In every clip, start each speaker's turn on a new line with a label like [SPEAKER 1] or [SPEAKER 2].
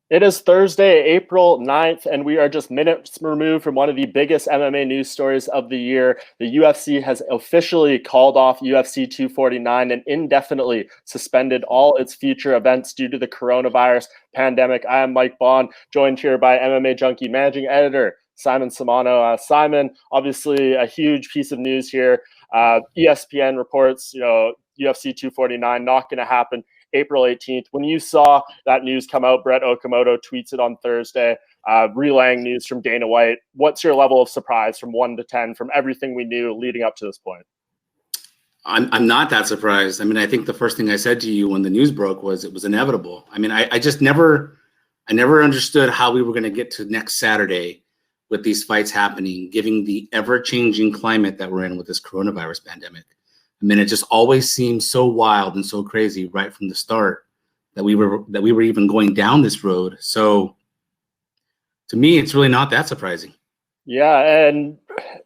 [SPEAKER 1] It is Thursday, April 9th, and we are just minutes removed from one of the biggest MMA news stories of the year. The UFC has officially called off UFC 249 and indefinitely suspended all its future events due to the coronavirus pandemic. I am Mike Bohn, joined here by MMA Junkie managing editor Simon Samano. Simon, obviously a huge piece of news here. ESPN reports, UFC 249 not going to happen April 18th. When you saw that news come out, Brett Okamoto tweets it on Thursday, relaying news from Dana White. What's your level of surprise from 1 to 10 from everything we knew leading up to this point?
[SPEAKER 2] I'm not that surprised. I mean, I think the first thing I said to you when the news broke was it was inevitable. I mean, I just never understood how we were going to get to next Saturday with these fights happening, given the ever-changing climate that we're in with this coronavirus pandemic. I mean, it just always seemed so wild and so crazy right from the start that we were even going down this road. So to me, it's really not that surprising.
[SPEAKER 1] Yeah, and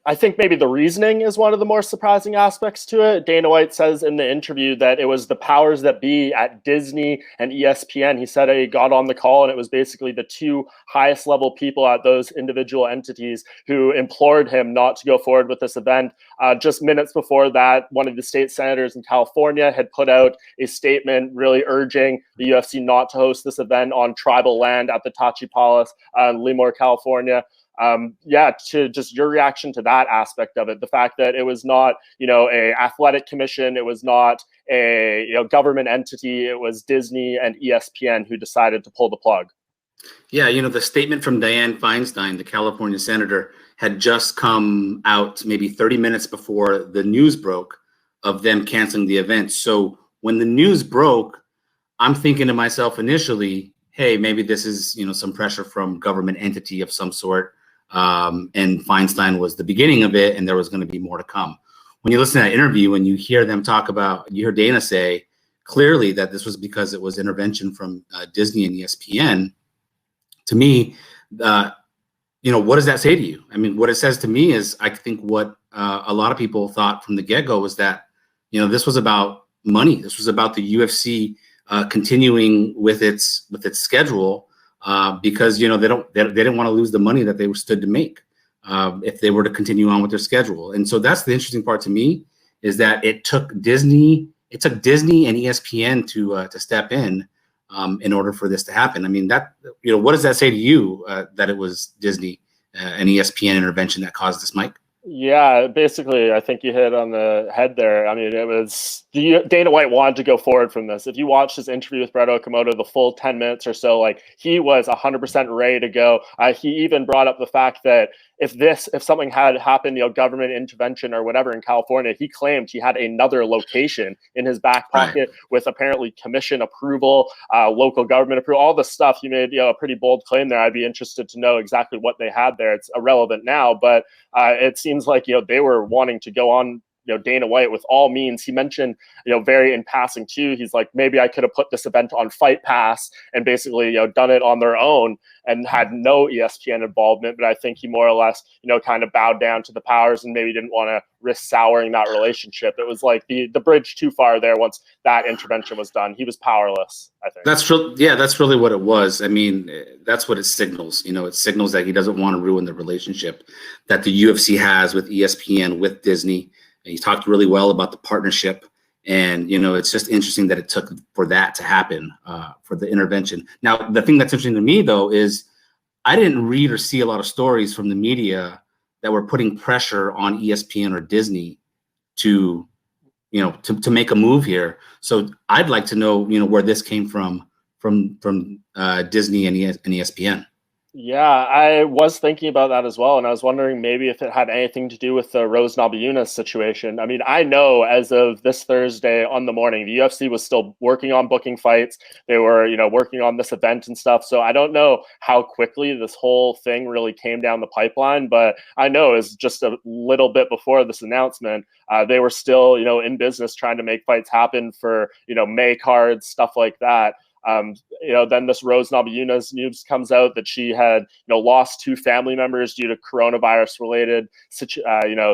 [SPEAKER 1] I think maybe the reasoning is one of the more surprising aspects to it. Dana White says in the interview that it was the powers that be at Disney and ESPN. He said he got on the call and it was basically the two highest level people at those individual entities who implored him not to go forward with this event. Just minutes before that, one of the state senators in California had put out a statement really urging the UFC not to host this event on tribal land at the Tachi Palace in Lemoore, California. To just your reaction to that aspect of it, the fact that it was not, a athletic commission, it was not a government entity, it was Disney and ESPN who decided to pull the plug.
[SPEAKER 2] Yeah, the statement from Dianne Feinstein, the California senator, had just come out maybe 30 minutes before the news broke of them canceling the event. So when the news broke, I'm thinking to myself initially, hey, maybe this is, some pressure from government entity of some sort. And Feinstein was the beginning of it, and there was going to be more to come. When you listen to that interview and you hear them talk about, you hear Dana say clearly that this was because it was intervention from Disney and ESPN. To me, what does that say to you? I mean, what it says to me is, I think what a lot of people thought from the get-go was that, this was about money. This was about the UFC continuing with its schedule. Because they didn't want to lose the money that they were stood to make if they were to continue on with their schedule. And so that's the interesting part to me, is that it took Disney and ESPN to step in order for this to happen. I mean, what does that say to you that it was Disney and ESPN intervention that caused this, Mike?
[SPEAKER 1] Yeah, basically, I think you hit on the head there. I mean, it was Dana White wanted to go forward from this. If you watch his interview with Brett Okamoto, the full 10 minutes or so, he was 100% ready to go. He even brought up the fact that if something had happened, government intervention or whatever in California, he claimed he had another location in his back pocket with apparently commission approval, local government approval, all the stuff. He made a pretty bold claim there. I'd be interested to know exactly what they had there. It's irrelevant now, but it seems like they were wanting to go on Dana White with all means. He mentioned very in passing too, he's like, maybe I could have put this event on Fight Pass and basically done it on their own and had no ESPN involvement. But I think he more or less kind of bowed down to the powers and maybe didn't want to risk souring that relationship. It was like the bridge too far there. Once that intervention was done, he was powerless, I think.
[SPEAKER 2] That's really what it was. I mean, that's what it signals. It signals that he doesn't want to ruin the relationship that the UFC has with ESPN, with Disney. He talked really well about the partnership, and it's just interesting that it took for that to happen, for the intervention. Now, the thing that's interesting to me though is I didn't read or see a lot of stories from the media that were putting pressure on ESPN or Disney to make a move here. So I'd like to know where this came from Disney and ESPN.
[SPEAKER 1] Yeah, I was thinking about that as well, and I was wondering maybe if it had anything to do with the Rose Namajunas situation. I mean, I know as of this Thursday on the morning, the UFC was still working on booking fights. They were, working on this event and stuff. So I don't know how quickly this whole thing really came down the pipeline, but I know it's just a little bit before this announcement, they were still, in business trying to make fights happen for, May cards, stuff like that. Then this Rose Namajunas news comes out that she had, lost 2 family members due to coronavirus related,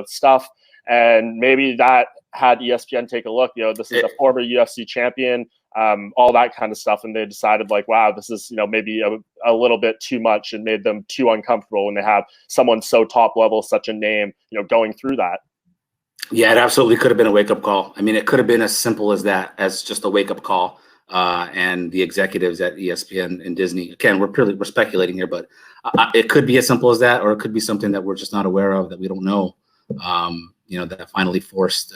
[SPEAKER 1] stuff. And maybe that had ESPN take a look. This is a former UFC champion, all that kind of stuff. And they decided like, wow, this is, maybe a little bit too much, and made them too uncomfortable when they have someone so top level, such a name, going through that.
[SPEAKER 2] Yeah, it absolutely could have been a wake-up call. I mean, it could have been as simple as that, as just a wake-up call. And the executives at ESPN and Disney, again, we're speculating here, but it could be as simple as that, or it could be something that we're just not aware of, that we don't know, that finally forced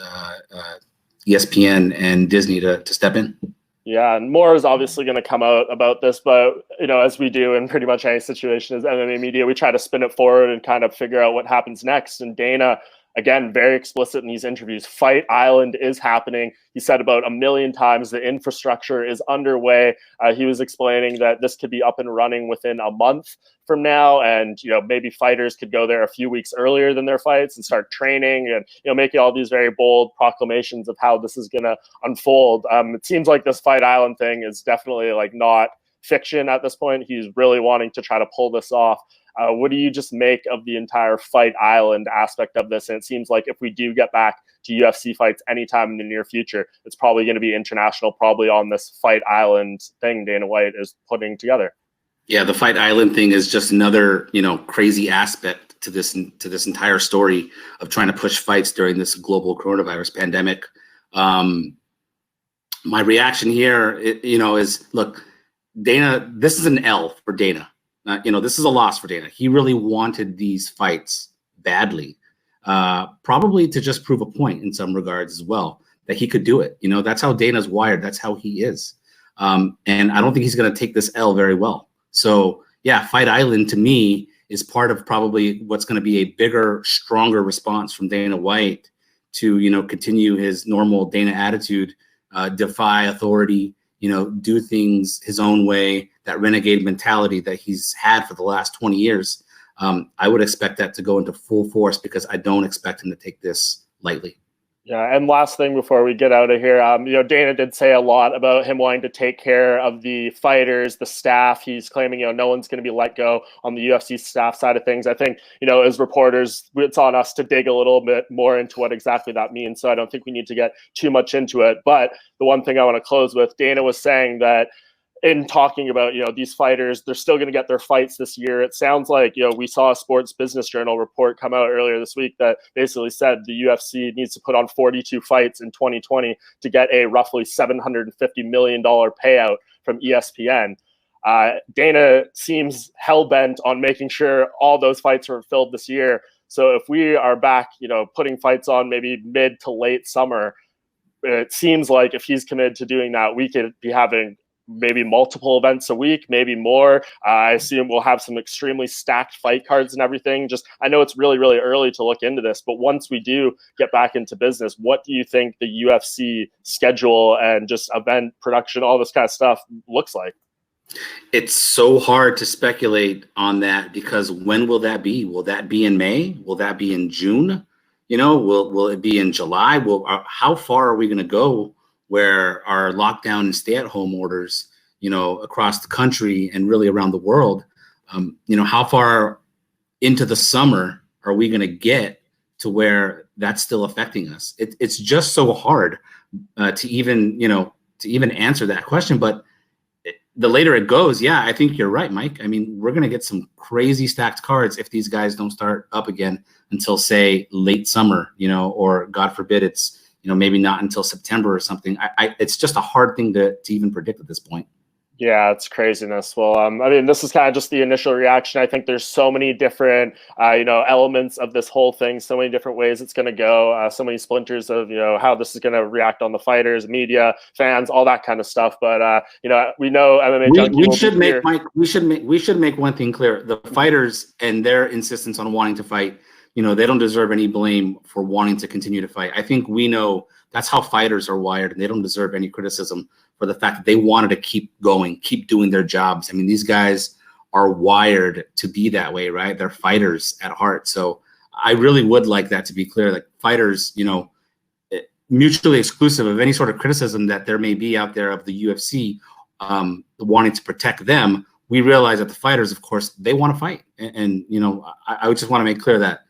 [SPEAKER 2] ESPN and Disney to step in.
[SPEAKER 1] Yeah, and more is obviously going to come out about this, but as we do in pretty much any situation as MMA media, we try to spin it forward and kind of figure out what happens next. And Dana, again, very explicit in these interviews, Fight Island is happening. He said about 1 million times the infrastructure is underway. He was explaining that this could be up and running within a month from now, and maybe fighters could go there a few weeks earlier than their fights and start training, and making all these very bold proclamations of how this is going to unfold. It seems like this Fight Island thing is definitely like not fiction at this point. He's really wanting to try to pull this off. What do you just make of the entire Fight Island aspect of this? And it seems like if we do get back to UFC fights anytime in the near future, it's probably going to be international, probably on this Fight Island thing Dana White is putting together.
[SPEAKER 2] Yeah, the Fight Island thing is just another, crazy aspect to this entire story of trying to push fights during this global coronavirus pandemic. My reaction here, is, look, Dana, this is an L for Dana. This is a loss for Dana. He really wanted these fights badly, probably to just prove a point in some regards as well, that he could do it. That's how Dana's wired. That's how he is. And I don't think he's going to take this L very well. So yeah, Fight Island to me is part of probably what's going to be a bigger, stronger response from Dana White to, continue his normal Dana attitude, defy authority, do things his own way, that renegade mentality that he's had for the last 20 years. I would expect that to go into full force, because I don't expect him to take this lightly.
[SPEAKER 1] Yeah, and last thing before we get out of here, Dana did say a lot about him wanting to take care of the fighters, the staff. He's claiming, no one's going to be let go on the UFC staff side of things. I think, as reporters, it's on us to dig a little bit more into what exactly that means. So I don't think we need to get too much into it. But the one thing I want to close with, Dana was saying that in talking about, these fighters, they're still going to get their fights this year. It sounds like, we saw a Sports Business Journal report come out earlier this week that basically said the UFC needs to put on 42 fights in 2020 to get a roughly $750 million payout from ESPN. Dana seems hell-bent on making sure all those fights are filled this year. So if we are back, putting fights on maybe mid to late summer, it seems like if he's committed to doing that, we could be having maybe multiple events a week, maybe more. I assume we'll have some extremely stacked fight cards and everything. I know it's really, really early to look into this, but once we do get back into business, what do you think the UFC schedule and just event production, all this kind of stuff looks like?
[SPEAKER 2] It's so hard to speculate on that, because when will that be? Will that be in May? Will that be in June? Will it be in July? How far are we going to go where our lockdown and stay-at-home orders, across the country and really around the world, how far into the summer are we going to get to where that's still affecting us? It's just so hard to even answer that question. But the later it goes, yeah, I think you're right, Mike. I mean, we're going to get some crazy stacked cards if these guys don't start up again until, say, late summer, or God forbid it's, maybe not until September or something. It's just a hard thing to even predict at this point.
[SPEAKER 1] Yeah, it's craziness. Well, this is kind of just the initial reaction. I think there's so many different, elements of this whole thing, so many different ways it's going to go, so many splinters of, how this is going to react on the fighters, media, fans, all that kind of stuff. But, we know MMA Junkie
[SPEAKER 2] we should make one thing clear. The fighters and their insistence on wanting to fight, they don't deserve any blame for wanting to continue to fight. I think we know that's how fighters are wired, and they don't deserve any criticism for the fact that they wanted to keep going, keep doing their jobs. I mean, these guys are wired to be that way, right? They're fighters at heart. So I really would like that to be clear. Like, fighters, mutually exclusive of any sort of criticism that there may be out there of the UFC wanting to protect them. We realize that the fighters, of course, they want to fight. And I would just want to make clear that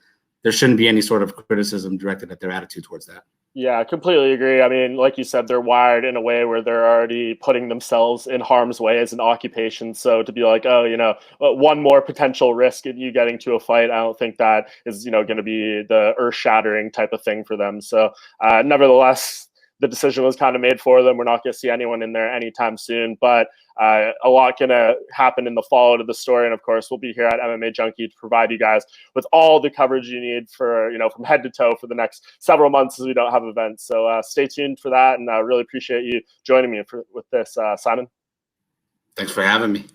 [SPEAKER 2] there shouldn't be any sort of criticism directed at their attitude towards that.
[SPEAKER 1] Yeah, I completely agree. I mean, like you said, they're wired in a way where they're already putting themselves in harm's way as an occupation. So to be like, oh, one more potential risk in you getting to a fight, I don't think that is, going to be the earth-shattering type of thing for them. So nevertheless, the decision was kind of made for them. We're not going to see anyone in there anytime soon, but a lot going to happen in the follow to the story. And of course, we'll be here at MMA Junkie to provide you guys with all the coverage you need for, from head to toe for the next several months as we don't have events. So stay tuned for that. And I really appreciate you joining me with this, Simon.
[SPEAKER 2] Thanks for having me.